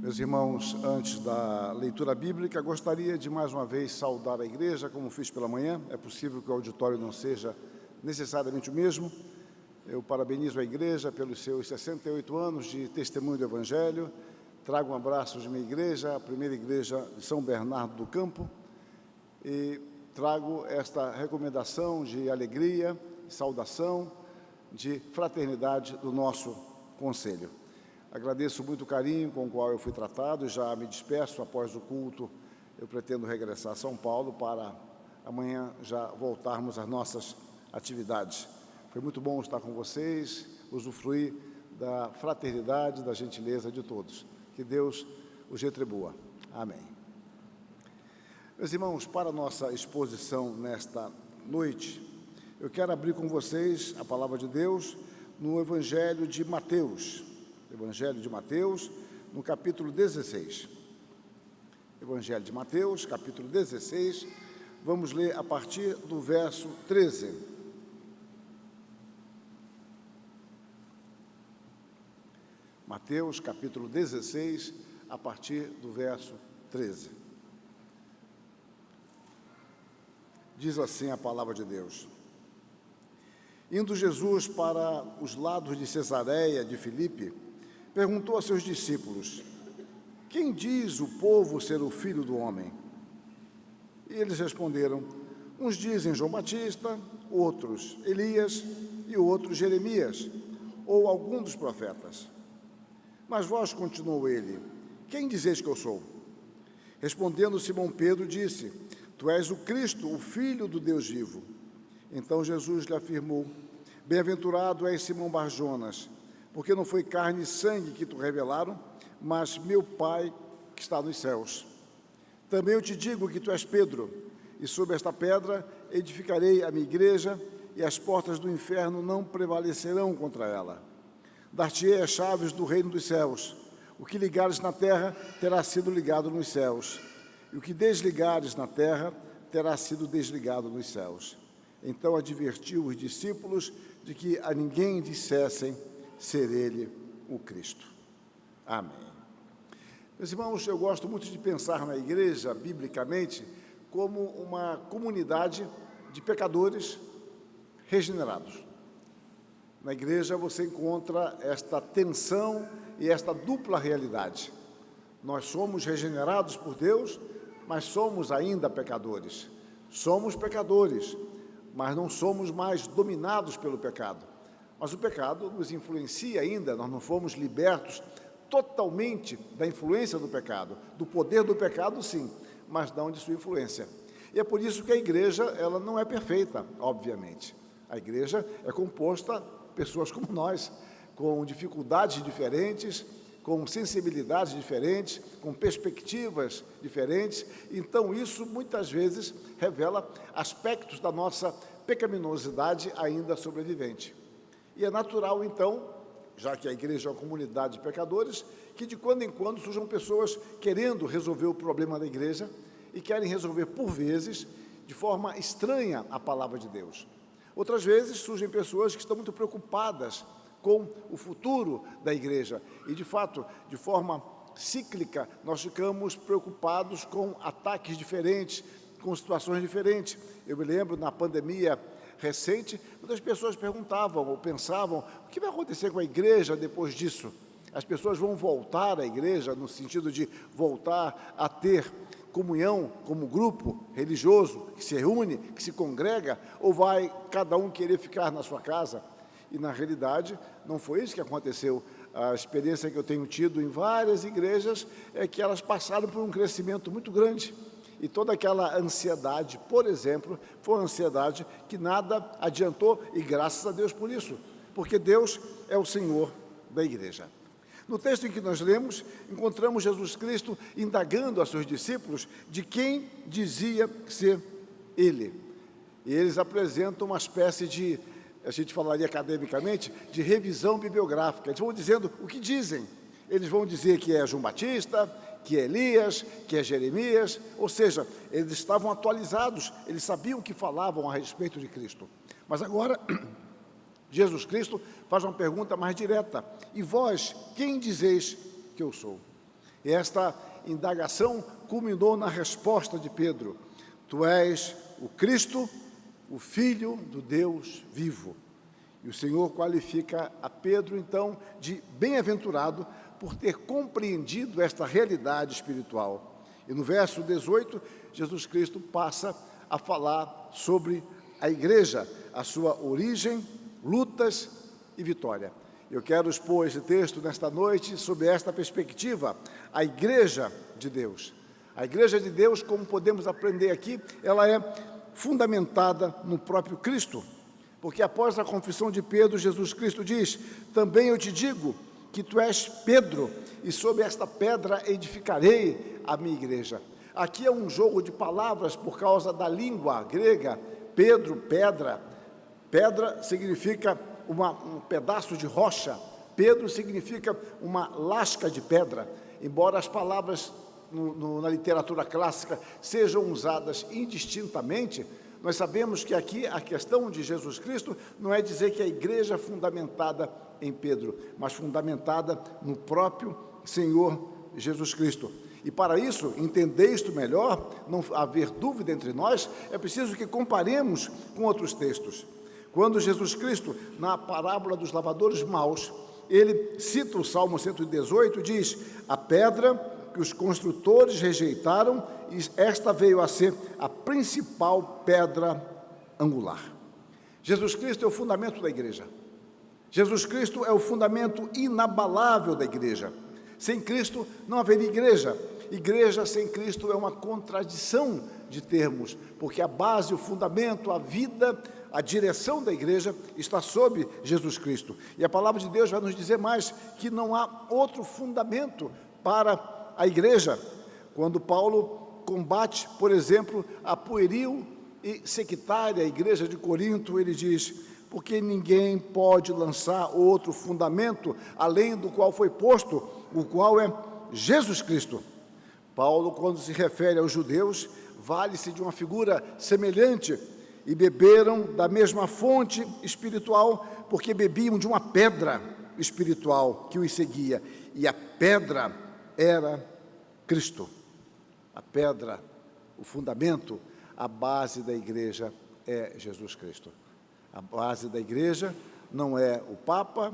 Meus irmãos, antes da leitura bíblica, gostaria de mais uma vez saudar a igreja, como fiz pela manhã. É possível que o auditório não seja necessariamente o mesmo. Eu parabenizo a igreja pelos seus 68 anos de testemunho do Evangelho. Trago um abraço de minha igreja, a primeira igreja de São Bernardo do Campo, e trago esta recomendação de alegria, saudação, de fraternidade do nosso conselho. Agradeço muito o carinho com o qual eu fui tratado, já me despeço após o culto. Eu pretendo regressar a São Paulo para amanhã já voltarmos às nossas atividades. Foi muito bom estar com vocês, usufruir da fraternidade, da gentileza de todos. Que Deus os retribua. Amém. Meus irmãos, para a nossa exposição nesta noite, eu quero abrir com vocês a palavra de Deus no Evangelho de Mateus. Evangelho de Mateus, no capítulo 16. Evangelho de Mateus, capítulo 16, vamos ler a partir do verso 13. Mateus, capítulo 16, a partir do verso 13. Diz assim a palavra de Deus. Indo Jesus para os lados de Cesareia de Filipe, perguntou a seus discípulos: quem diz o povo ser o Filho do Homem? E eles responderam: uns dizem João Batista, outros Elias e outros Jeremias, ou algum dos profetas. Mas vós, continuou ele, quem dizeis que eu sou? Respondendo Simão Pedro, disse: tu és o Cristo, o Filho do Deus vivo. Então Jesus lhe afirmou: bem-aventurado és Simão Barjonas, porque não foi carne e sangue que te revelaram, mas meu Pai que está nos céus. Também eu te digo que tu és Pedro, e sobre esta pedra edificarei a minha igreja, e as portas do inferno não prevalecerão contra ela. Dar-te-ei as chaves do reino dos céus. O que ligares na terra terá sido ligado nos céus, e o que desligares na terra terá sido desligado nos céus. Então advertiu os discípulos de que a ninguém dissessem ser ele o Cristo. Amém. Meus irmãos, eu gosto muito de pensar na igreja, biblicamente, como uma comunidade de pecadores regenerados. Na igreja você encontra esta tensão e esta dupla realidade. Nós somos regenerados por Deus, mas somos ainda pecadores. Somos pecadores, mas não somos mais dominados pelo pecado. Mas o pecado nos influencia ainda, nós não fomos libertos totalmente da influência do pecado. Do poder do pecado, sim, mas não de sua influência. E é por isso que a igreja, ela não é perfeita, obviamente. A igreja é composta por pessoas como nós, com dificuldades diferentes, com sensibilidades diferentes, com perspectivas diferentes. Então, isso muitas vezes revela aspectos da nossa pecaminosidade ainda sobrevivente. E é natural, então, já que a igreja é uma comunidade de pecadores, que de quando em quando surjam pessoas querendo resolver o problema da igreja e querem resolver, por vezes, de forma estranha a palavra de Deus. Outras vezes surgem pessoas que estão muito preocupadas com o futuro da igreja. E, de fato, de forma cíclica, nós ficamos preocupados com ataques diferentes, com situações diferentes. Eu me lembro, na pandemia recente, muitas pessoas perguntavam ou pensavam: o que vai acontecer com a igreja depois disso? As pessoas vão voltar à igreja, no sentido de voltar a ter comunhão como grupo religioso, que se reúne, que se congrega, ou vai cada um querer ficar na sua casa? E, na realidade, não foi isso que aconteceu. A experiência que eu tenho tido em várias igrejas é que elas passaram por um crescimento muito grande. E toda aquela ansiedade, por exemplo, foi uma ansiedade que nada adiantou, e graças a Deus por isso, porque Deus é o Senhor da igreja. No texto em que nós lemos, encontramos Jesus Cristo indagando a seus discípulos de quem dizia ser Ele. E eles apresentam uma espécie de, a gente falaria academicamente, de revisão bibliográfica. Eles vão dizendo o que dizem. Eles vão dizer que é João Batista, que é Elias, que é Jeremias, ou seja, eles estavam atualizados, eles sabiam o que falavam a respeito de Cristo. Mas agora, Jesus Cristo faz uma pergunta mais direta: e vós, quem dizeis que eu sou? E esta indagação culminou na resposta de Pedro: Tu és o Cristo, o Filho do Deus vivo. E o Senhor qualifica a Pedro, então, de bem-aventurado por ter compreendido esta realidade espiritual. E no verso 18, Jesus Cristo passa a falar sobre a igreja, a sua origem, lutas e vitória. Eu quero expor esse texto nesta noite sob esta perspectiva, a igreja de Deus. A igreja de Deus, como podemos aprender aqui, ela é fundamentada no próprio Cristo. Porque após a confissão de Pedro, Jesus Cristo diz: Também eu te digo que tu és Pedro, e sobre esta pedra edificarei a minha igreja. Aqui é um jogo de palavras por causa da língua grega. Pedro, pedra. Pedra significa um pedaço de rocha. Pedro significa uma lasca de pedra. Embora as palavras na literatura clássica sejam usadas indistintamente, nós sabemos que aqui a questão de Jesus Cristo não é dizer que a igreja é fundamentada em Pedro, mas fundamentada no próprio Senhor Jesus Cristo. E para isso, entender isto melhor, não haver dúvida entre nós, é preciso que comparemos com outros textos. Quando Jesus Cristo, na parábola dos lavadores maus, ele cita o Salmo 118 e diz: A pedra que os construtores rejeitaram, e esta veio a ser a principal pedra angular. Jesus Cristo é o fundamento da igreja. Jesus Cristo é o fundamento inabalável da igreja. Sem Cristo não haveria igreja. Igreja sem Cristo é uma contradição de termos, porque a base, o fundamento, a vida, a direção da igreja está sob Jesus Cristo. E a palavra de Deus vai nos dizer mais, que não há outro fundamento para a igreja. Quando Paulo combate, por exemplo, a pueril e sectária igreja de Corinto, ele diz: porque ninguém pode lançar outro fundamento além do qual foi posto, o qual é Jesus Cristo. Paulo, quando se refere aos judeus, vale-se de uma figura semelhante: e beberam da mesma fonte espiritual, porque bebiam de uma pedra espiritual que os seguia, e a pedra era Cristo. A pedra, o fundamento, a base da igreja é Jesus Cristo. A base da igreja não é o Papa,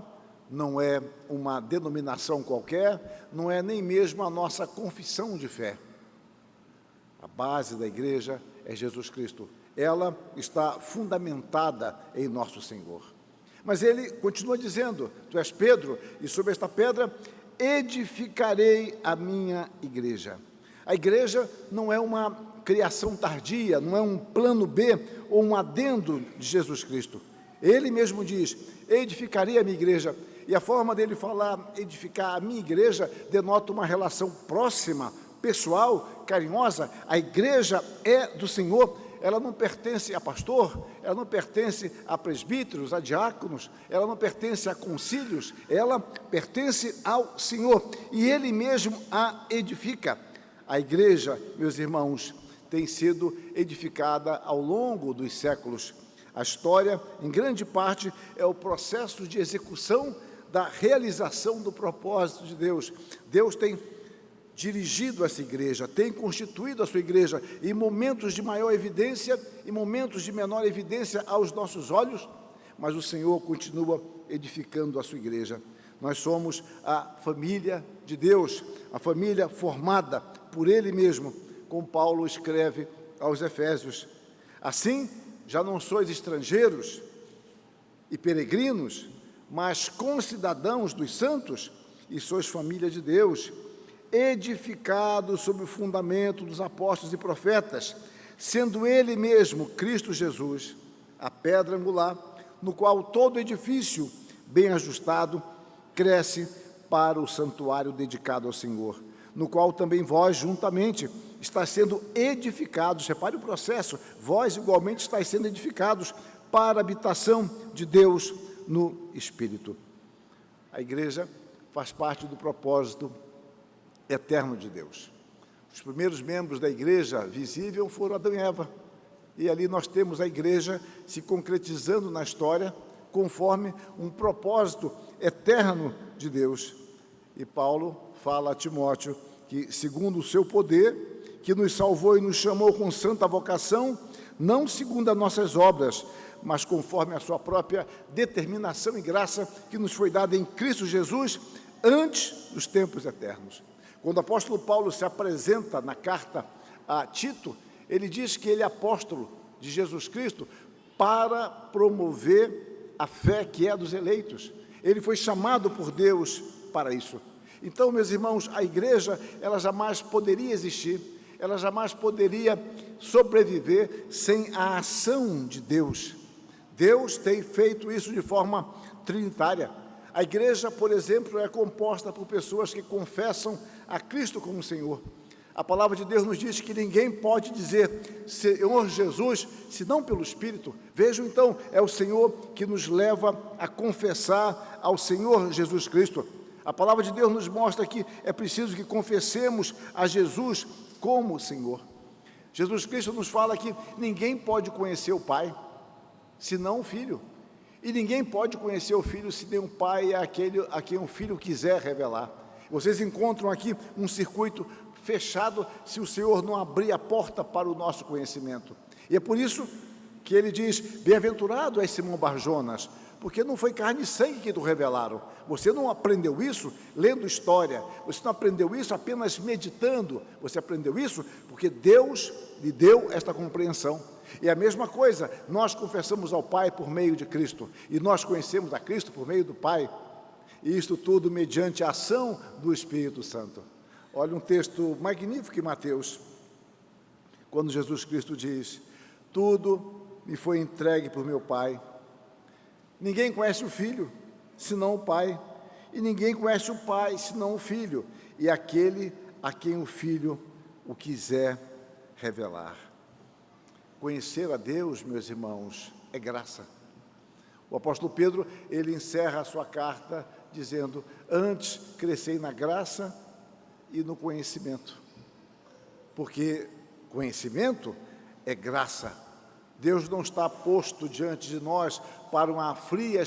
não é uma denominação qualquer, não é nem mesmo a nossa confissão de fé. A base da igreja é Jesus Cristo. Ela está fundamentada em nosso Senhor. Mas ele continua dizendo: Tu és Pedro, e sobre esta pedra edificarei a minha igreja. A igreja não é uma criação tardia, não é um plano B ou um adendo de Jesus Cristo. Ele mesmo diz: edificarei a minha igreja. E a forma dele falar edificar a minha igreja denota uma relação próxima, pessoal, carinhosa. A igreja é do Senhor. Ela não pertence a pastor, ela não pertence a presbíteros, a diáconos, ela não pertence a concílios, ela pertence ao Senhor, e Ele mesmo a edifica. A igreja, meus irmãos, tem sido edificada ao longo dos séculos. A história, em grande parte, é o processo de execução da realização do propósito de Deus. Deus tem dirigido essa igreja, tem constituído a sua igreja em momentos de maior evidência e momentos de menor evidência aos nossos olhos, mas o Senhor continua edificando a sua igreja. Nós somos a família de Deus, a família formada por Ele mesmo, como Paulo escreve aos Efésios. Assim, já não sois estrangeiros e peregrinos, mas concidadãos dos santos, e sois família de Deus, edificados sobre o fundamento dos apóstolos e profetas, sendo Ele mesmo, Cristo Jesus, a pedra angular, no qual todo edifício bem ajustado cresce para o santuário dedicado ao Senhor, no qual também vós juntamente estáis sendo edificados. Repare o processo: vós igualmente estáis sendo edificados para a habitação de Deus no Espírito. A igreja faz parte do propósito eterno de Deus. Os primeiros membros da igreja visível foram Adão e Eva, e ali nós temos a igreja se concretizando na história conforme um propósito eterno de Deus. E Paulo fala a Timóteo que, segundo o seu poder, que nos salvou e nos chamou com santa vocação, não segundo as nossas obras, mas conforme a sua própria determinação e graça que nos foi dada em Cristo Jesus antes dos tempos eternos. Quando o apóstolo Paulo se apresenta na carta a Tito, ele diz que ele é apóstolo de Jesus Cristo para promover a fé que é dos eleitos. Ele foi chamado por Deus para isso. Então, meus irmãos, a igreja, ela jamais poderia existir, ela jamais poderia sobreviver sem a ação de Deus. Deus tem feito isso de forma trinitária. A igreja, por exemplo, é composta por pessoas que confessam a Cristo como Senhor. A palavra de Deus nos diz que ninguém pode dizer Senhor Jesus, senão pelo Espírito. Vejam então, é o Senhor que nos leva a confessar ao Senhor Jesus Cristo. A palavra de Deus nos mostra que é preciso que confessemos a Jesus como Senhor. Jesus Cristo nos fala que ninguém pode conhecer o Pai, senão o Filho. E ninguém pode conhecer o Filho, senão o Pai é aquele a quem o Filho quiser revelar. Vocês encontram aqui um circuito fechado se o Senhor não abrir a porta para o nosso conhecimento. E é por isso que ele diz, bem-aventurado és Simão Barjonas, porque não foi carne e sangue que te revelaram. Você não aprendeu isso lendo história, você não aprendeu isso apenas meditando, você aprendeu isso porque Deus lhe deu esta compreensão. E a mesma coisa, nós confessamos ao Pai por meio de Cristo, e nós conhecemos a Cristo por meio do Pai, e isto tudo mediante a ação do Espírito Santo. Olha um texto magnífico em Mateus, quando Jesus Cristo diz, tudo me foi entregue por meu Pai. Ninguém conhece o Filho, senão o Pai, e ninguém conhece o Pai, senão o Filho, e aquele a quem o Filho o quiser revelar. Conhecer a Deus, meus irmãos, é graça. O apóstolo Pedro, ele encerra a sua carta dizendo, antes crescei na graça e no conhecimento, porque conhecimento é graça. Deus não está posto diante de nós para uma fria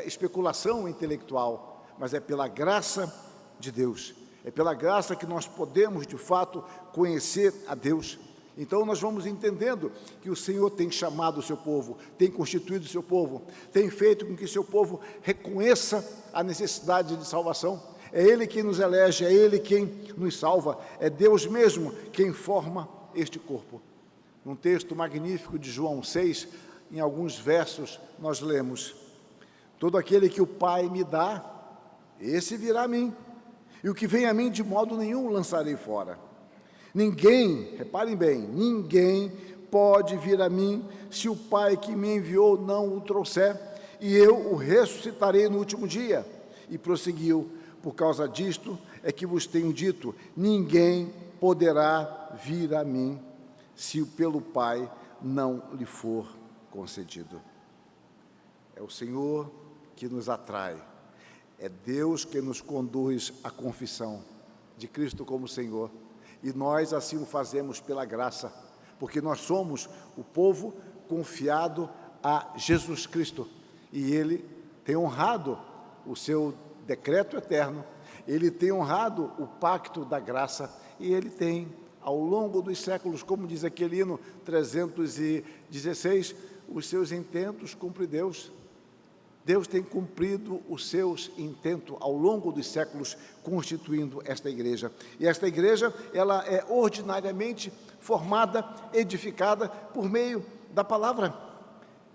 especulação intelectual, mas é pela graça de Deus, é pela graça que nós podemos, de fato, conhecer a Deus. Então nós vamos entendendo que o Senhor tem chamado o seu povo, tem constituído o seu povo, tem feito com que o seu povo reconheça a necessidade de salvação. É Ele quem nos elege, é Ele quem nos salva, é Deus mesmo quem forma este corpo. Num texto magnífico de João 6, em alguns versos, nós lemos, todo aquele que o Pai me dá, esse virá a mim, e o que vem a mim de modo nenhum lançarei fora. Ninguém, reparem bem, ninguém pode vir a mim se o Pai que me enviou não o trouxer, e eu o ressuscitarei no último dia. E prosseguiu, por causa disto é que vos tenho dito, ninguém poderá vir a mim se pelo Pai não lhe for concedido. É o Senhor que nos atrai, é Deus que nos conduz à confissão de Cristo como Senhor, e nós assim o fazemos pela graça, porque nós somos o povo confiado a Jesus Cristo, e Ele tem honrado o seu decreto eterno, Ele tem honrado o pacto da graça, e Ele tem, ao longo dos séculos, como diz aquele hino 316, os seus intentos cumpre Deus. Deus tem cumprido os seus intentos ao longo dos séculos, constituindo esta igreja. E esta igreja, ela é ordinariamente formada, edificada por meio da palavra.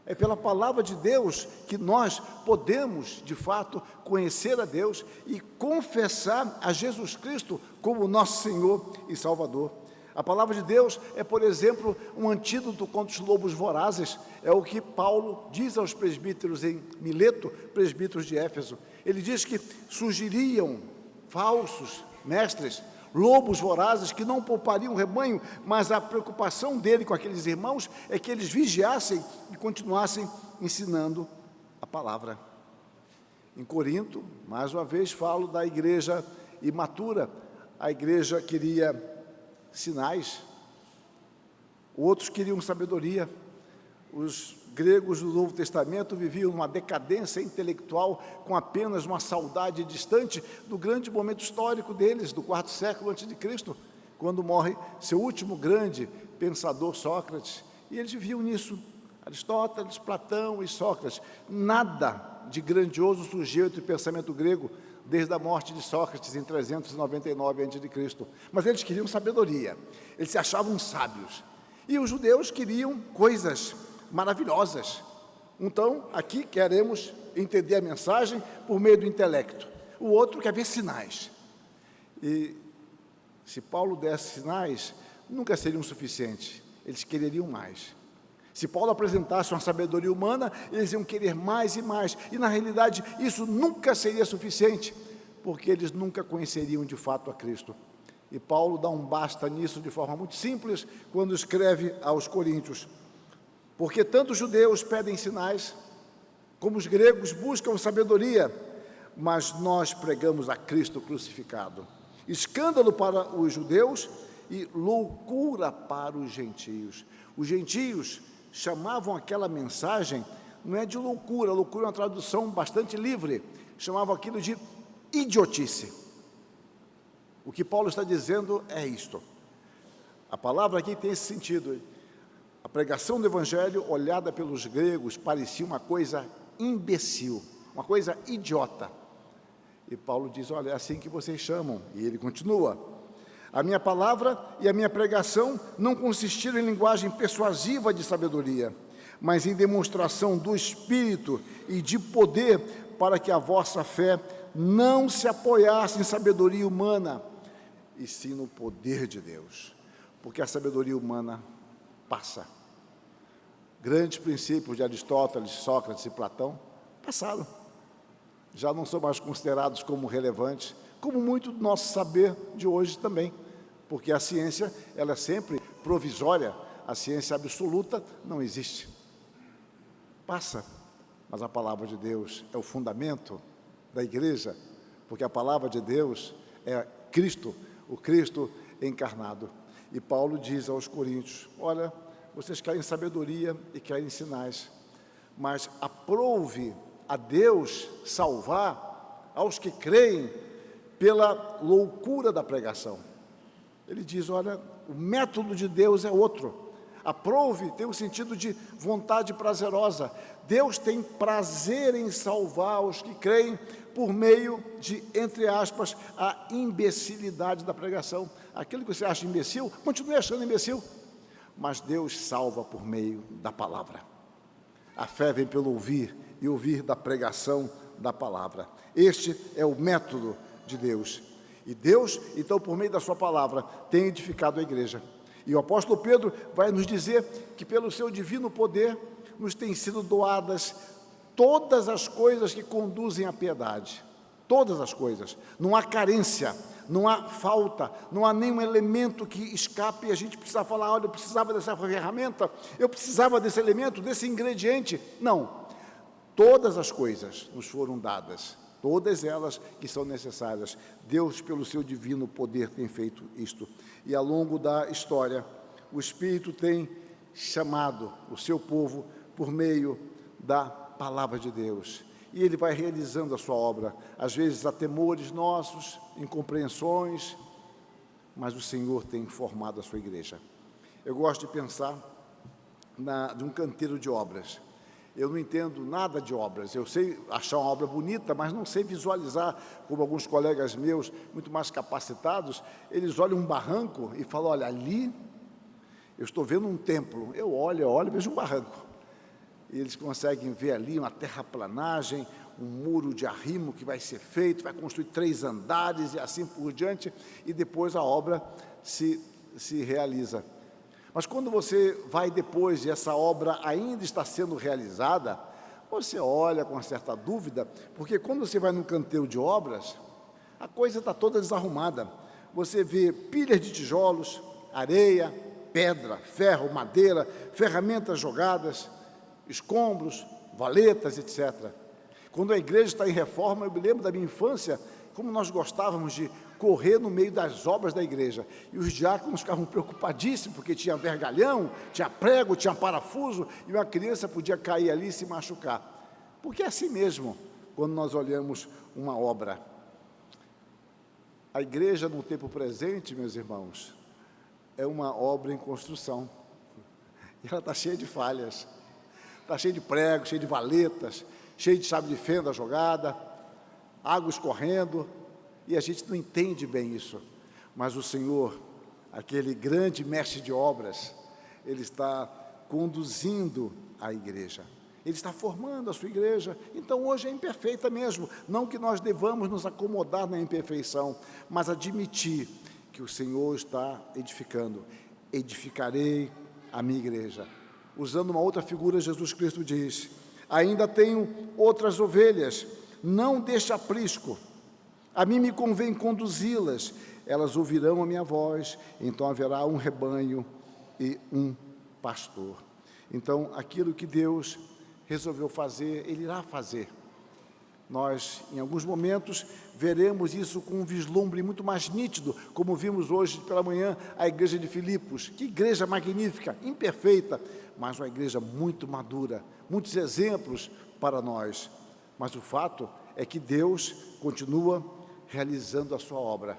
É pela palavra de Deus que nós podemos, de fato, conhecer a Deus e confessar a Jesus Cristo como nosso Senhor e Salvador. A palavra de Deus é, por exemplo, um antídoto contra os lobos vorazes. É o que Paulo diz aos presbíteros em Mileto, presbíteros de Éfeso. Ele diz que surgiriam falsos mestres, lobos vorazes que não poupariam o rebanho, mas a preocupação dele com aqueles irmãos é que eles vigiassem e continuassem ensinando a palavra. Em Corinto, mais uma vez falo da igreja imatura, a igreja queria sinais, outros queriam sabedoria, Os gregos do Novo Testamento viviam uma decadência intelectual com apenas uma saudade distante do grande momento histórico deles, do quarto século antes de Cristo, quando morre seu último grande pensador, Sócrates. E eles viviam nisso, Aristóteles, Platão e Sócrates. Nada de grandioso surgiu entre o pensamento grego desde a morte de Sócrates em 399 a.C. Mas eles queriam sabedoria, eles se achavam sábios. E os judeus queriam coisas maravilhosas. Então, aqui queremos entender a mensagem por meio do intelecto. O outro quer ver sinais. E se Paulo desse sinais, nunca seriam suficientes. Eles quereriam mais. Se Paulo apresentasse uma sabedoria humana, eles iam querer mais e mais. E, na realidade, isso nunca seria suficiente, porque eles nunca conheceriam de fato a Cristo. E Paulo dá um basta nisso de forma muito simples, quando escreve aos Coríntios. Porque tanto os judeus pedem sinais, como os gregos buscam sabedoria, mas nós pregamos a Cristo crucificado. Escândalo para os judeus e loucura para os gentios. Os gentios chamavam aquela mensagem, não é de loucura, loucura é uma tradução bastante livre, chamavam aquilo de idiotice. O que Paulo está dizendo é isto. A palavra aqui tem esse sentido. A pregação do Evangelho, olhada pelos gregos, parecia uma coisa imbecil, uma coisa idiota. E Paulo diz, olha, é assim que vocês chamam. E ele continua, a minha palavra e a minha pregação não consistiram em linguagem persuasiva de sabedoria, mas em demonstração do Espírito e de poder, para que a vossa fé não se apoiasse em sabedoria humana, e sim no poder de Deus. Porque a sabedoria humana passa. Grandes princípios de Aristóteles, Sócrates e Platão passaram. Já não são mais considerados como relevantes, como muito do nosso saber de hoje também. Porque a ciência, ela é sempre provisória, a ciência absoluta não existe. Passa, mas a palavra de Deus é o fundamento da igreja, porque a palavra de Deus é Cristo, o Cristo encarnado. E Paulo diz aos Coríntios, olha, vocês querem sabedoria e querem sinais, mas aprove a Deus salvar aos que creem pela loucura da pregação. Ele diz, olha, o método de Deus é outro. Aprove tem o sentido de vontade prazerosa. Deus tem prazer em salvar os que creem por meio de, entre aspas, a imbecilidade da pregação. Aquilo que você acha imbecil, continue achando imbecil. Mas Deus salva por meio da palavra. A fé vem pelo ouvir, e ouvir da pregação da palavra. Este é o método de Deus. E Deus, então, por meio da sua palavra, tem edificado a igreja. E o apóstolo Pedro vai nos dizer que pelo seu divino poder nos têm sido doadas todas as coisas que conduzem à piedade. Todas as coisas. Não há carência, não há falta, não há nenhum elemento que escape e a gente precisa falar, olha, eu precisava dessa ferramenta, eu precisava desse elemento, desse ingrediente. Não. Todas as coisas nos foram dadas, todas elas que são necessárias. Deus, pelo seu divino poder, tem feito isto. E ao longo da história, o Espírito tem chamado o seu povo por meio da palavra de Deus. E Ele vai realizando a sua obra. Às vezes há temores nossos, incompreensões, mas o Senhor tem formado a sua igreja. Eu gosto de pensar de um canteiro de obras. Eu não entendo nada de obras, eu sei achar uma obra bonita, mas não sei visualizar, como alguns colegas meus, muito mais capacitados, eles olham um barranco e falam, olha, ali eu estou vendo um templo, eu olho e vejo um barranco. E eles conseguem ver ali uma terraplanagem, um muro de arrimo que vai ser feito, vai construir 3 andares e assim por diante, e depois a obra se realiza. Mas quando você vai depois e essa obra ainda está sendo realizada, você olha com uma certa dúvida, porque quando você vai num canteiro de obras, a coisa está toda desarrumada. Você vê pilhas de tijolos, areia, pedra, ferro, madeira, ferramentas jogadas, escombros, valetas, etc. Quando a igreja está em reforma, eu me lembro da minha infância, como nós gostávamos de correr no meio das obras da igreja. E os diáconos ficavam preocupadíssimos, porque tinha vergalhão, tinha prego, tinha parafuso, e uma criança podia cair ali e se machucar. Porque é assim mesmo, quando nós olhamos uma obra. A igreja, no tempo presente, meus irmãos, é uma obra em construção. E ela está cheia de falhas, está cheia de pregos, cheia de valetas, cheia de chave de fenda jogada, água escorrendo, e a gente não entende bem isso. Mas o Senhor, aquele grande mestre de obras, Ele está conduzindo a igreja. Ele está formando a sua igreja. Então hoje é imperfeita mesmo. Não que nós devamos nos acomodar na imperfeição, mas admitir que o Senhor está edificando. Edificarei a minha igreja. Usando uma outra figura, Jesus Cristo diz: ainda tenho outras ovelhas, não deixe aprisco. A mim me convém conduzi-las, elas ouvirão a minha voz, então haverá um rebanho e um pastor. Então, aquilo que Deus resolveu fazer, Ele irá fazer. Nós, em alguns momentos, veremos isso com um vislumbre muito mais nítido, como vimos hoje pela manhã a igreja de Filipos. Que igreja magnífica, imperfeita, mas uma igreja muito madura, muitos exemplos para nós. Mas o fato é que Deus continua realizando a sua obra.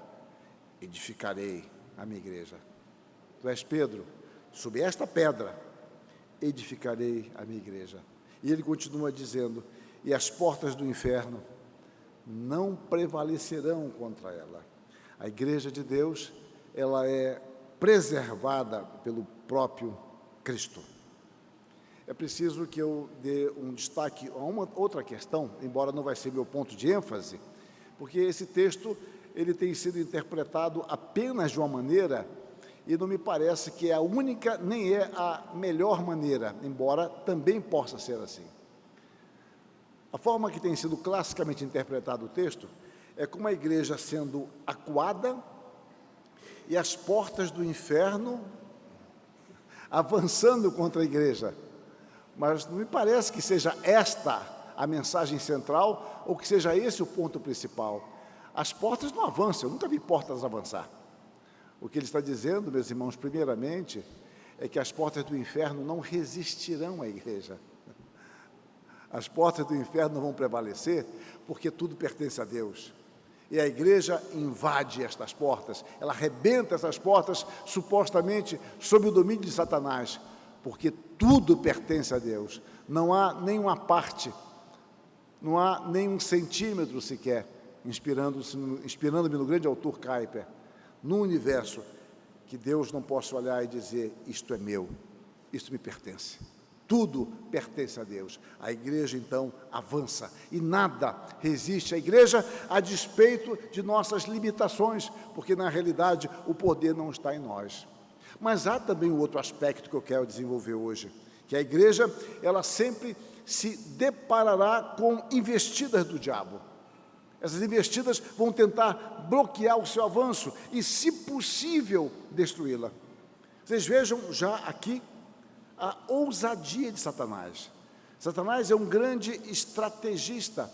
Edificarei a minha igreja. Tu és Pedro, sob esta pedra edificarei a minha igreja. E ele continua dizendo: e as portas do inferno não prevalecerão contra ela. A igreja de Deus, ela é preservada pelo próprio Cristo. É preciso que eu dê um destaque a uma outra questão, embora não vai ser meu ponto de ênfase, porque esse texto, ele tem sido interpretado apenas de uma maneira, e não me parece que é a única, nem é a melhor maneira, embora também possa ser assim. A forma que tem sido classicamente interpretado o texto é como a igreja sendo acuada e as portas do inferno avançando contra a igreja. Mas não me parece que seja esta a mensagem central ou que seja esse o ponto principal. As portas não avançam, eu nunca vi portas avançar. O que ele está dizendo, meus irmãos, primeiramente, é que as portas do inferno não resistirão à igreja. As portas do inferno não vão prevalecer, porque tudo pertence a Deus. E a igreja invade estas portas, ela arrebenta essas portas, supostamente sob o domínio de Satanás, porque tudo pertence a Deus. Não há nenhuma parte, não há nenhum centímetro sequer, inspirando-me no grande autor Kuyper, no universo, que Deus não possa olhar e dizer: isto é meu, isto me pertence. Tudo pertence a Deus. A igreja, então, avança e nada resiste à igreja a despeito de nossas limitações, porque, na realidade, o poder não está em nós. Mas há também um outro aspecto que eu quero desenvolver hoje, que a igreja, ela sempre se deparará com investidas do diabo. Essas investidas vão tentar bloquear o seu avanço e, se possível, destruí-la. Vocês vejam já aqui a ousadia de Satanás. Satanás é um grande estrategista.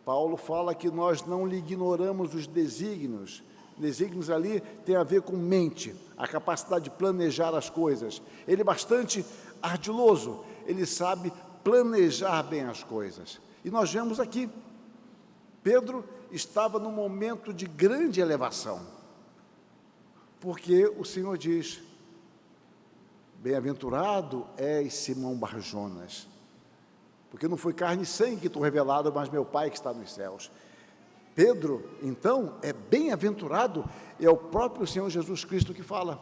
Paulo fala que nós não lhe ignoramos os desígnios. Desígnios ali tem a ver com mente, a capacidade de planejar as coisas. Ele é bastante ardiloso, ele sabe planejar bem as coisas. E nós vemos aqui, Pedro estava num momento de grande elevação, porque o Senhor diz: bem-aventurado és Simão Barjonas, porque não foi carne e sangue que te revelado, mas meu Pai que está nos céus. Pedro, então, é bem-aventurado, é o próprio Senhor Jesus Cristo que fala.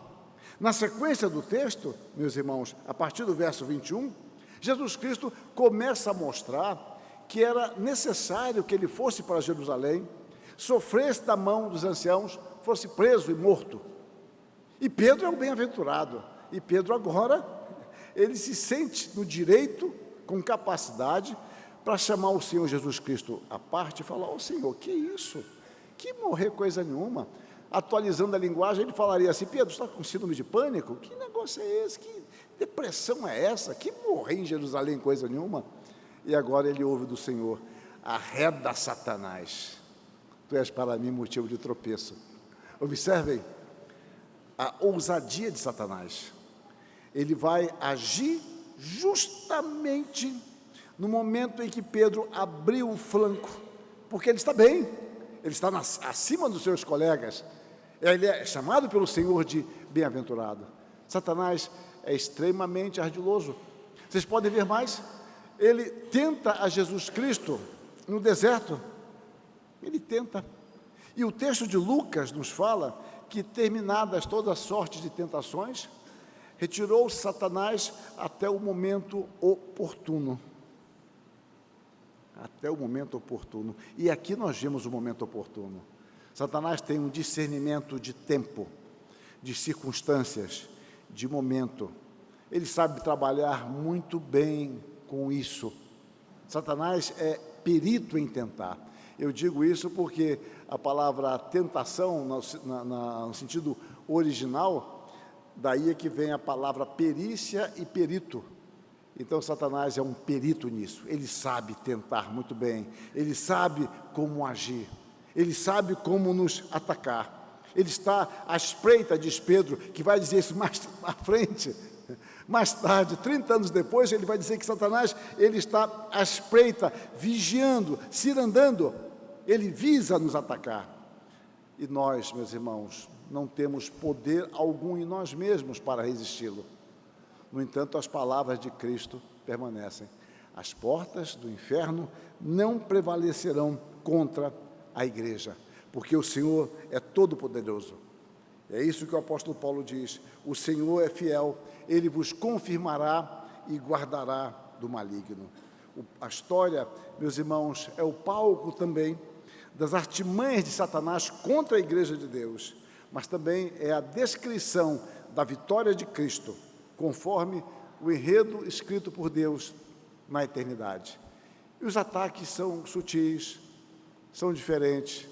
Na sequência do texto, meus irmãos, a partir do verso 21, Jesus Cristo começa a mostrar que era necessário que ele fosse para Jerusalém, sofresse da mão dos anciãos, fosse preso e morto. E Pedro é o bem-aventurado. E Pedro agora, ele se sente no direito, com capacidade, para chamar o Senhor Jesus Cristo à parte e falar: ó Senhor, que isso? Que morrer coisa nenhuma? Atualizando a linguagem, ele falaria assim: Pedro, está com síndrome de pânico? Que negócio é esse? Que depressão é essa? Que morrer em Jerusalém coisa nenhuma? E agora ele ouve do Senhor: arreda Satanás, tu és para mim motivo de tropeço. Observem a ousadia de Satanás. Ele vai agir justamente no momento em que Pedro abriu o flanco, porque ele está bem, ele está acima dos seus colegas, ele é chamado pelo Senhor de bem-aventurado. Satanás é extremamente ardiloso. Vocês podem ver mais, ele tenta a Jesus Cristo no deserto, ele tenta, e o texto de Lucas nos fala que, terminadas toda sorte de tentações, retirou Satanás até o momento oportuno. Até o momento oportuno. E aqui nós vemos o momento oportuno. Satanás tem um discernimento de tempo, de circunstâncias, de momento. Ele sabe trabalhar muito bem com isso. Satanás é perito em tentar. Eu digo isso porque a palavra tentação, no sentido original, daí é que vem a palavra perícia e perito. Então, Satanás é um perito nisso. Ele sabe tentar muito bem, ele sabe como agir, ele sabe como nos atacar. Ele está à espreita, diz Pedro, que vai dizer isso mais à frente. Mais tarde, 30 anos depois, ele vai dizer que Satanás, ele está à espreita, vigiando, cirandando. Ele visa nos atacar. E nós, meus irmãos, não temos poder algum em nós mesmos para resisti-lo. No entanto, as palavras de Cristo permanecem. As portas do inferno não prevalecerão contra a igreja, porque o Senhor é todo-poderoso. É isso que o apóstolo Paulo diz: o Senhor é fiel, Ele vos confirmará e guardará do maligno. A história, meus irmãos, é o palco também das artimanhas de Satanás contra a igreja de Deus, mas também é a descrição da vitória de Cristo, conforme o enredo escrito por Deus na eternidade. E os ataques são sutis, são diferentes,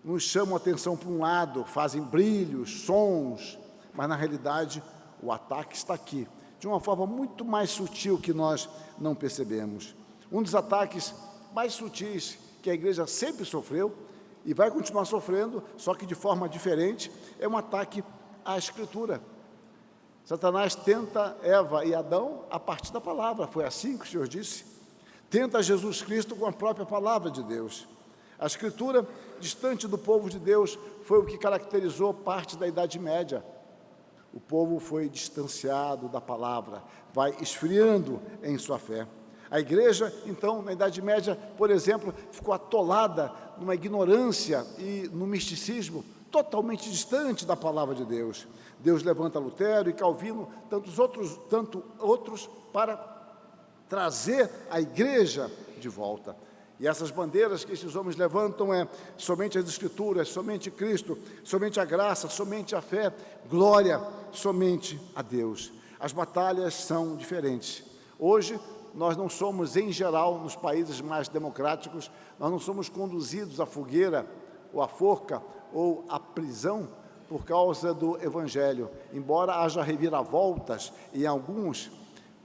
nos chamam a atenção para um lado, fazem brilhos, sons, mas na realidade o ataque está aqui, de uma forma muito mais sutil que nós não percebemos. Um dos ataques mais sutis que a igreja sempre sofreu e vai continuar sofrendo, só que de forma diferente, é um ataque à Escritura. Satanás tenta Eva e Adão a partir da palavra, foi assim que o Senhor disse. Tenta Jesus Cristo com a própria palavra de Deus. A Escritura, distante do povo de Deus, foi o que caracterizou parte da Idade Média. O povo foi distanciado da palavra, vai esfriando em sua fé. A igreja, então, na Idade Média, por exemplo, ficou atolada numa ignorância e no misticismo, totalmente distante da palavra de Deus. Deus levanta Lutero e Calvino, tanto outros, para trazer a igreja de volta. E essas bandeiras que esses homens levantam é somente as Escrituras, somente Cristo, somente a graça, somente a fé, glória, somente a Deus. As batalhas são diferentes. Hoje, nós não somos, em geral, nos países mais democráticos, nós não somos conduzidos à fogueira, ou à forca, ou à prisão, por causa do Evangelho. Embora haja reviravoltas em alguns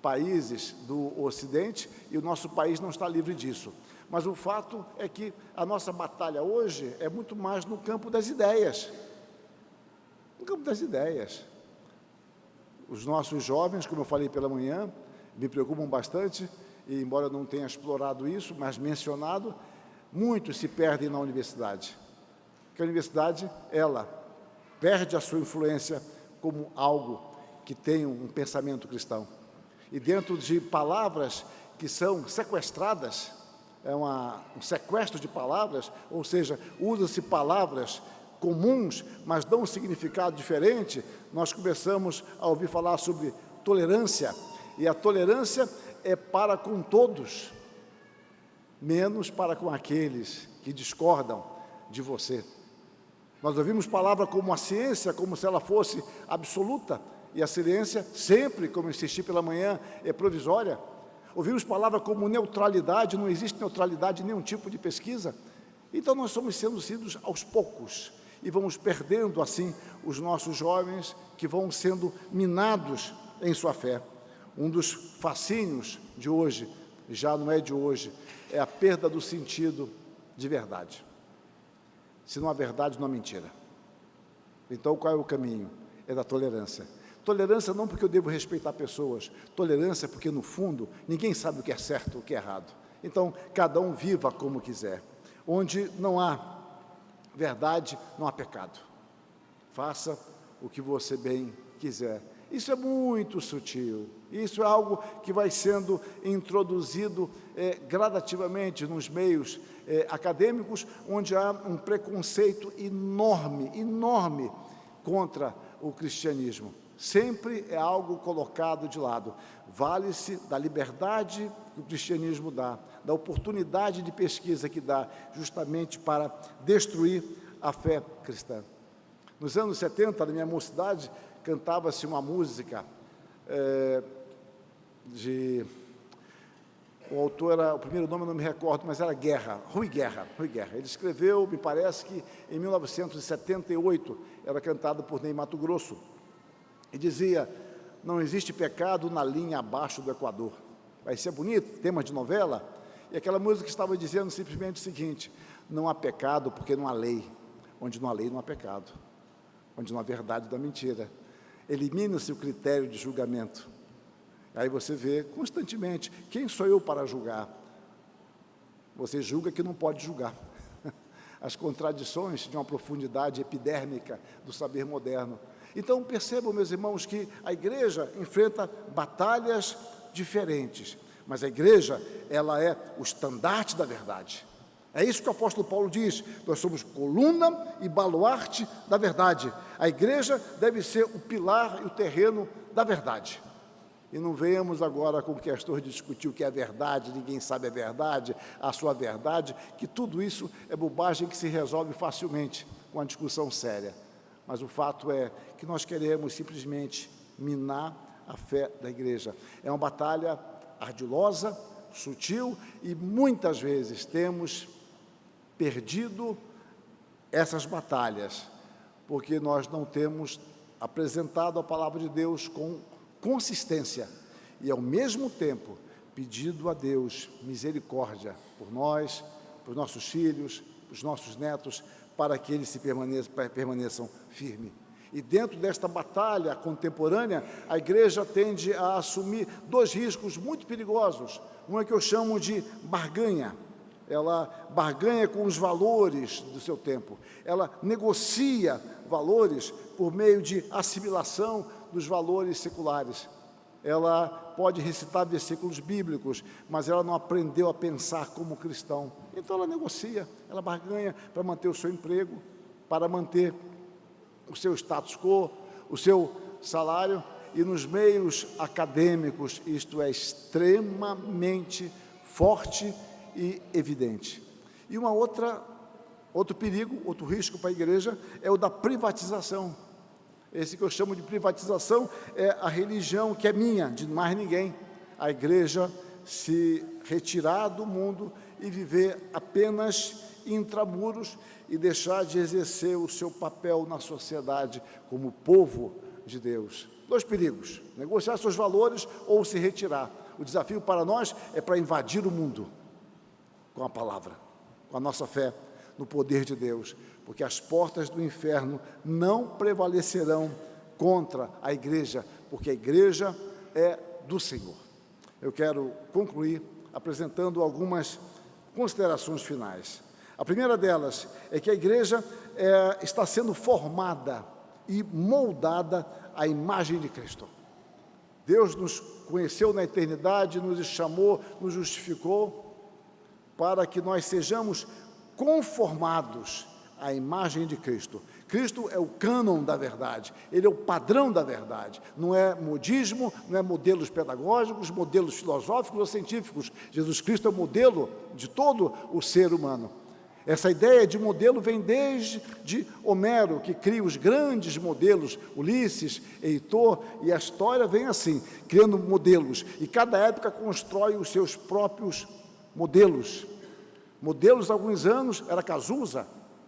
países do Ocidente, e o nosso país não está livre disso. Mas o fato é que a nossa batalha hoje é muito mais no campo das ideias. No campo das ideias. Os nossos jovens, como eu falei pela manhã, me preocupam bastante, e embora eu não tenha explorado isso, mas mencionado, muitos se perdem na universidade. Porque a universidade, ela perde a sua influência como algo que tem um pensamento cristão. E dentro de palavras que são sequestradas, é um sequestro de palavras, ou seja, usa-se palavras comuns, mas dão um significado diferente, nós começamos a ouvir falar sobre tolerância, e a tolerância é para com todos, menos para com aqueles que discordam de você. Nós ouvimos palavras como a ciência, como se ela fosse absoluta, e a ciência sempre, como eu insisti pela manhã, é provisória. Ouvimos palavras como neutralidade, não existe neutralidade em nenhum tipo de pesquisa. Então nós somos sendo aos poucos, e vamos perdendo assim os nossos jovens que vão sendo minados em sua fé. Um dos fascínios de hoje, já não é de hoje, é a perda do sentido de verdade. Se não há verdade, não há mentira. Então, qual é o caminho? É da tolerância. Tolerância não porque eu devo respeitar pessoas, tolerância porque, no fundo, ninguém sabe o que é certo e o que é errado. Então, cada um viva como quiser. Onde não há verdade, não há pecado. Faça o que você bem quiser. Isso é muito sutil. Isso é algo que vai sendo introduzido gradativamente nos meios acadêmicos, onde há um preconceito enorme, enorme contra o cristianismo. Sempre é algo colocado de lado. Vale-se da liberdade que o cristianismo dá, da oportunidade de pesquisa que dá, justamente para destruir a fé cristã. Nos anos 70, na minha mocidade, cantava-se uma música o autor era, o primeiro nome eu não me recordo, mas era Rui Guerra. Ele escreveu, me parece que em 1978, era cantado por Ney Matogrosso, e dizia: não existe pecado na linha abaixo do Equador. Vai ser bonito, tema de novela, e aquela música estava dizendo simplesmente o seguinte: não há pecado porque não há lei, onde não há lei não há pecado, onde não há verdade não há mentira. Elimina-se o critério de julgamento. Aí você vê constantemente, quem sou eu para julgar? Você julga que não pode julgar. As contradições de uma profundidade epidérmica do saber moderno. Então percebam, meus irmãos, que a igreja enfrenta batalhas diferentes, mas a igreja, ela é o estandarte da verdade. É isso que o apóstolo Paulo diz: nós somos coluna e baluarte da verdade. A igreja deve ser o pilar e o terreno da verdade. E não venhamos agora com questões de discutir o que é verdade, ninguém sabe a verdade, a sua verdade, que tudo isso é bobagem que se resolve facilmente com a discussão séria. Mas o fato é que nós queremos simplesmente minar a fé da igreja. É uma batalha ardilosa, sutil, e muitas vezes temos perdido essas batalhas, porque nós não temos apresentado a palavra de Deus com consistência e, ao mesmo tempo, pedido a Deus misericórdia por nós, por nossos filhos, por nossos netos, para que eles permaneçam firmes. E dentro desta batalha contemporânea, a igreja tende a assumir dois riscos muito perigosos. Um é que eu chamo de barganha. Ela barganha com os valores do seu tempo. Ela negocia valores por meio de assimilação dos valores seculares. Ela pode recitar versículos bíblicos, mas ela não aprendeu a pensar como cristão. Então ela negocia, ela barganha para manter o seu emprego, para manter o seu status quo, o seu salário. E nos meios acadêmicos isto é extremamente forte e evidente. E outro perigo, outro risco para a igreja é o da privatização. Esse que eu chamo de privatização é a religião que é minha, de mais ninguém. A igreja se retirar do mundo e viver apenas intramuros e deixar de exercer o seu papel na sociedade como povo de Deus. Dois perigos: negociar seus valores ou se retirar. O desafio para nós é para invadir o mundo com a palavra, com a nossa fé no poder de Deus, porque as portas do inferno não prevalecerão contra a igreja, porque a igreja é do Senhor. Eu quero concluir apresentando algumas considerações finais. A primeira delas é que a igreja está sendo formada e moldada à imagem de Cristo. Deus nos conheceu na eternidade, nos chamou, nos justificou, para que nós sejamos conformados à imagem de Cristo. Cristo é o cânon da verdade, ele é o padrão da verdade. Não é modismo, não é modelos pedagógicos, modelos filosóficos ou científicos. Jesus Cristo é o modelo de todo o ser humano. Essa ideia de modelo vem desde Homero, que cria os grandes modelos, Ulisses, Heitor, e a história vem assim, criando modelos. E cada época constrói os seus próprios modelos. Modelos, há alguns anos, era Cazuza,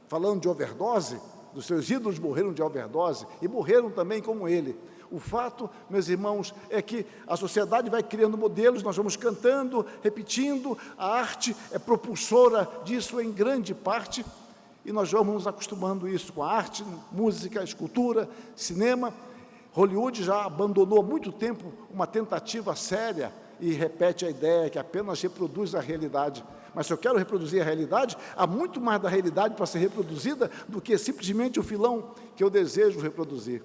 falando de overdose, dos seus ídolos morreram de overdose, e morreram também como ele. O fato, meus irmãos, é que a sociedade vai criando modelos, nós vamos cantando, repetindo, a arte é propulsora disso em grande parte, e nós vamos nos acostumando isso com a arte, música, escultura, cinema. Hollywood já abandonou há muito tempo uma tentativa séria e repete a ideia que apenas reproduz a realidade. Mas se eu quero reproduzir a realidade, há muito mais da realidade para ser reproduzida do que simplesmente o filão que eu desejo reproduzir.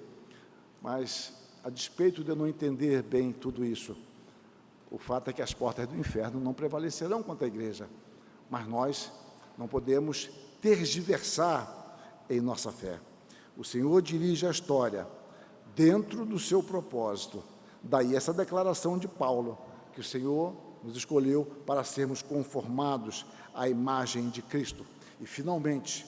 Mas, a despeito de eu não entender bem tudo isso, o fato é que as portas do inferno não prevalecerão contra a igreja. Mas nós não podemos tergiversar em nossa fé. O Senhor dirige a história dentro do seu propósito. Daí essa declaração de Paulo, que o Senhor nos escolheu para sermos conformados à imagem de Cristo. E, finalmente,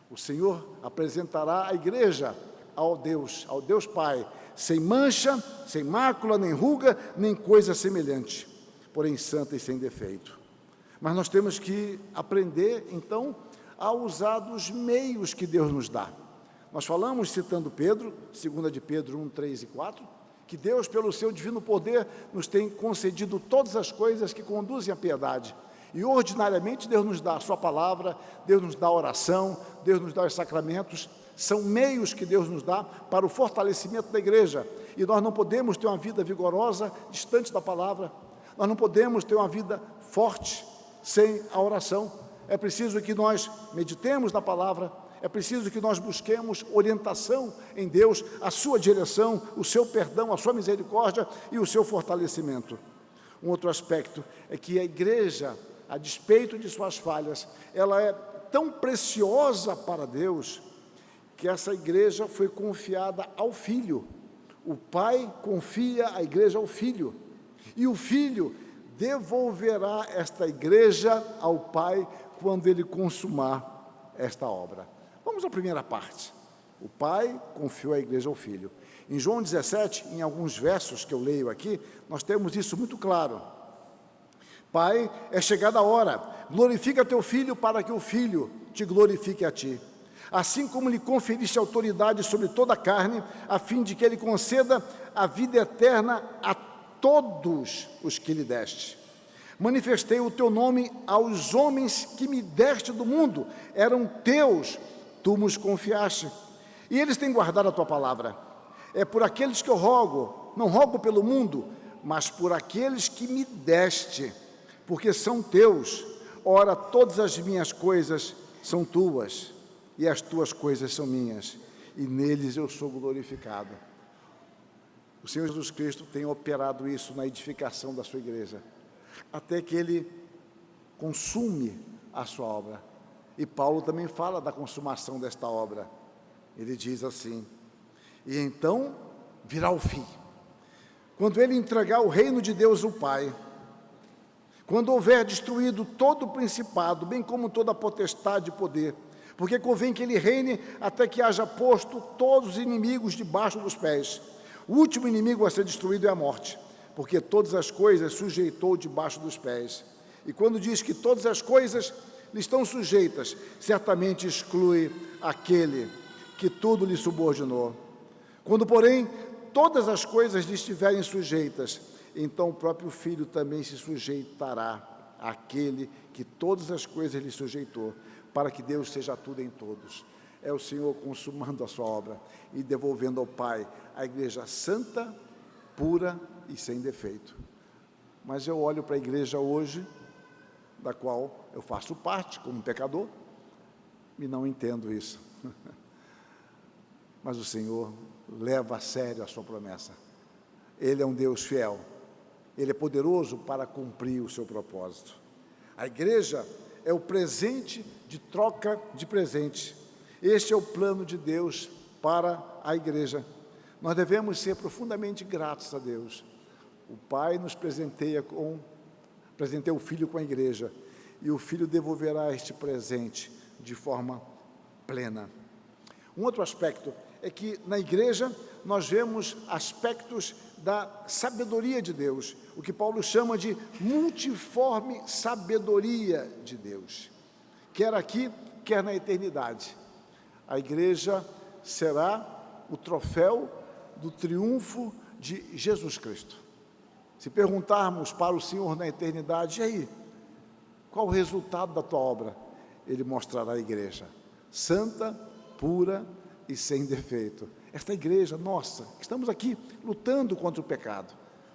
o Senhor apresentará a igreja ao Deus Pai, sem mancha, sem mácula, nem ruga, nem coisa semelhante, porém santa e sem defeito. Mas nós temos que aprender, então, a usar dos meios que Deus nos dá. Nós falamos, citando Pedro, 2 de Pedro 1, 3 e 4, que Deus, pelo seu divino poder, nos tem concedido todas as coisas que conduzem à piedade. E, ordinariamente, Deus nos dá a sua palavra, Deus nos dá a oração, Deus nos dá os sacramentos. São meios que Deus nos dá para o fortalecimento da igreja. E nós não podemos ter uma vida vigorosa distante da palavra. Nós não podemos ter uma vida forte sem a oração. É preciso que nós meditemos na palavra, é preciso que nós busquemos orientação em Deus, a sua direção, o seu perdão, a sua misericórdia e o seu fortalecimento. Um outro aspecto é que a igreja, a despeito de suas falhas, ela é tão preciosa para Deus, que essa igreja foi confiada ao Filho. O Pai confia a igreja ao Filho, e o Filho devolverá esta igreja ao Pai quando ele consumar esta obra. Vamos à primeira parte. O Pai confiou a igreja ao Filho. Em João 17, em alguns versos que eu leio aqui, nós temos isso muito claro. Pai, é chegada a hora, glorifica teu Filho para que o Filho te glorifique a ti. Assim como lhe conferiste autoridade sobre toda a carne, a fim de que ele conceda a vida eterna a todos os que lhe deste. Manifestei o teu nome aos homens que me deste do mundo, eram teus, tu nos confiaste, e eles têm guardado a tua palavra. É por aqueles que eu rogo, não rogo pelo mundo, mas por aqueles que me deste, porque são teus. Ora, todas as minhas coisas são tuas, e as tuas coisas são minhas, e neles eu sou glorificado. O Senhor Jesus Cristo tem operado isso na edificação da sua igreja, até que ele consume a sua obra. E Paulo também fala da consumação desta obra. Ele diz assim: e então virá o fim, quando ele entregar o reino de Deus o Pai, quando houver destruído todo o principado, bem como toda a potestade e poder, porque convém que ele reine até que haja posto todos os inimigos debaixo dos pés. O último inimigo a ser destruído é a morte, porque todas as coisas sujeitou debaixo dos pés. E quando diz que todas as coisas lhe estão sujeitas, certamente exclui aquele que tudo lhe subordinou. Quando, porém, todas as coisas lhe estiverem sujeitas, então o próprio Filho também se sujeitará àquele que todas as coisas lhe sujeitou, para que Deus seja tudo em todos. É o Senhor consumando a sua obra e devolvendo ao Pai a igreja santa, pura e sem defeito. Mas eu olho para a igreja hoje, da qual eu faço parte como pecador, e não entendo isso. Mas o Senhor leva a sério a sua promessa. Ele é um Deus fiel. Ele é poderoso para cumprir o seu propósito. A igreja é o presente de troca de presente. Este é o plano de Deus para a igreja. Nós devemos ser profundamente gratos a Deus. O Pai nos presenteia o Filho com a igreja, e o Filho devolverá este presente de forma plena. Um outro aspecto é que na igreja nós vemos aspectos da sabedoria de Deus, o que Paulo chama de multiforme sabedoria de Deus, quer aqui, quer na eternidade. A igreja será o troféu do triunfo de Jesus Cristo. Se perguntarmos para o Senhor na eternidade: e aí, qual o resultado da tua obra? Ele mostrará a igreja, santa, pura e sem defeito. Esta igreja nossa, estamos aqui lutando contra o pecado.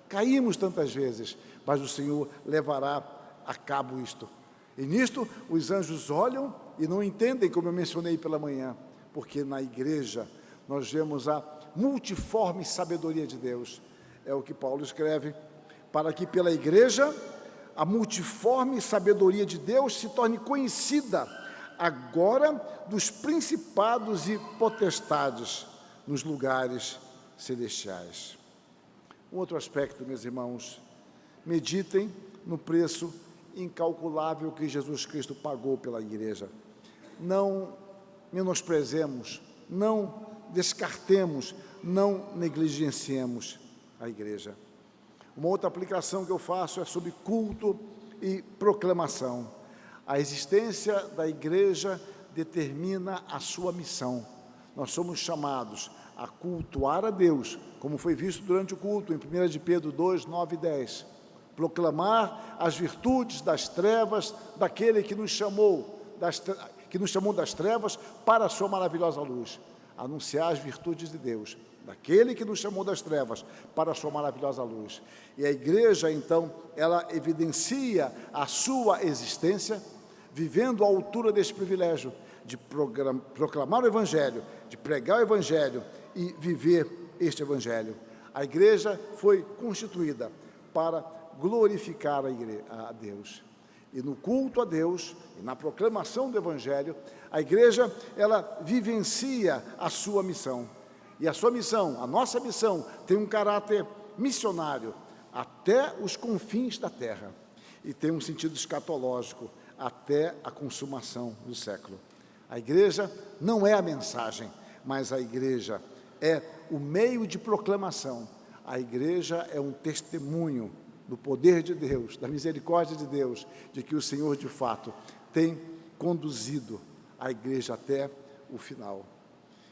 Caímos tantas vezes, mas o Senhor levará a cabo isto. E nisto os anjos olham e não entendem, como eu mencionei pela manhã, porque na igreja nós vemos a multiforme sabedoria de Deus. É o que Paulo escreve, para que pela igreja a multiforme sabedoria de Deus se torne conhecida agora dos principados e potestades nos lugares celestiais. Um outro aspecto, meus irmãos, meditem no preço incalculável que Jesus Cristo pagou pela igreja. Não menosprezemos, não descartemos, não negligenciemos a igreja. Uma outra aplicação que eu faço é sobre culto e proclamação. A existência da igreja determina a sua missão. Nós somos chamados a cultuar a Deus, como foi visto durante o culto, em 1 de Pedro 2, 9 e 10. Proclamar as virtudes das trevas daquele que nos chamou das trevas para a sua maravilhosa luz. Anunciar as virtudes de Deus, daquele que nos chamou das trevas para a sua maravilhosa luz. E a igreja, então, ela evidencia a sua existência, vivendo à altura desse privilégio de proclamar o Evangelho, de pregar o Evangelho e viver este Evangelho. A igreja foi constituída para glorificar a Deus. E no culto a Deus, e na proclamação do Evangelho, a igreja, ela vivencia a sua missão. E a sua missão, a nossa missão, tem um caráter missionário até os confins da terra. E tem um sentido escatológico até a consumação do século. A igreja não é a mensagem, mas a igreja é o meio de proclamação. A igreja é um testemunho do poder de Deus, da misericórdia de Deus, de que o Senhor, de fato, tem conduzido a igreja até o final.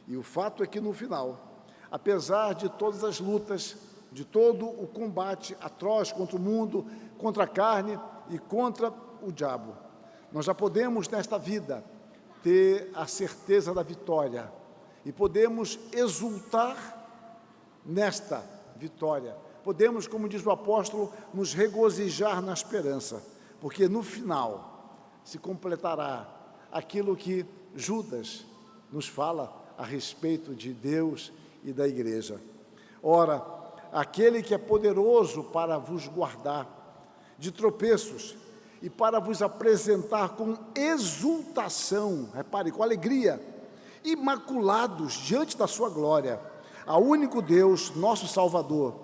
E o fato é que, no final, apesar de todas as lutas, de todo o combate atroz contra o mundo, contra a carne e contra o diabo, nós já podemos, nesta vida, ter a certeza da vitória e podemos exultar nesta vitória. Podemos, como diz o apóstolo, nos regozijar na esperança, porque no final se completará aquilo que Judas nos fala a respeito de Deus e da igreja. Ora, aquele que é poderoso para vos guardar de tropeços e para vos apresentar com exultação, repare, com alegria, imaculados diante da sua glória, ao único Deus, nosso Salvador,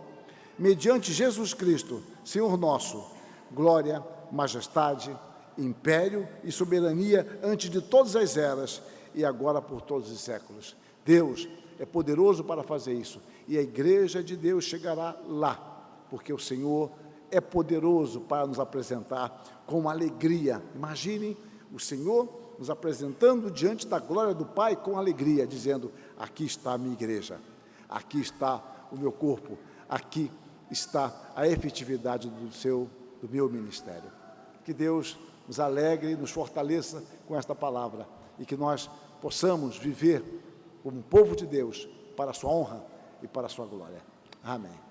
mediante Jesus Cristo, Senhor nosso, glória, majestade, império e soberania antes de todas as eras e agora por todos os séculos. Deus é poderoso para fazer isso e a igreja de Deus chegará lá, porque o Senhor é poderoso para nos apresentar com alegria. Imaginem o Senhor nos apresentando diante da glória do Pai com alegria, dizendo: aqui está a minha igreja, aqui está o meu corpo, aqui está a efetividade do meu ministério. Que Deus nos alegre e nos fortaleça com esta palavra e que nós possamos viver como um povo de Deus para a sua honra e para a sua glória. Amém.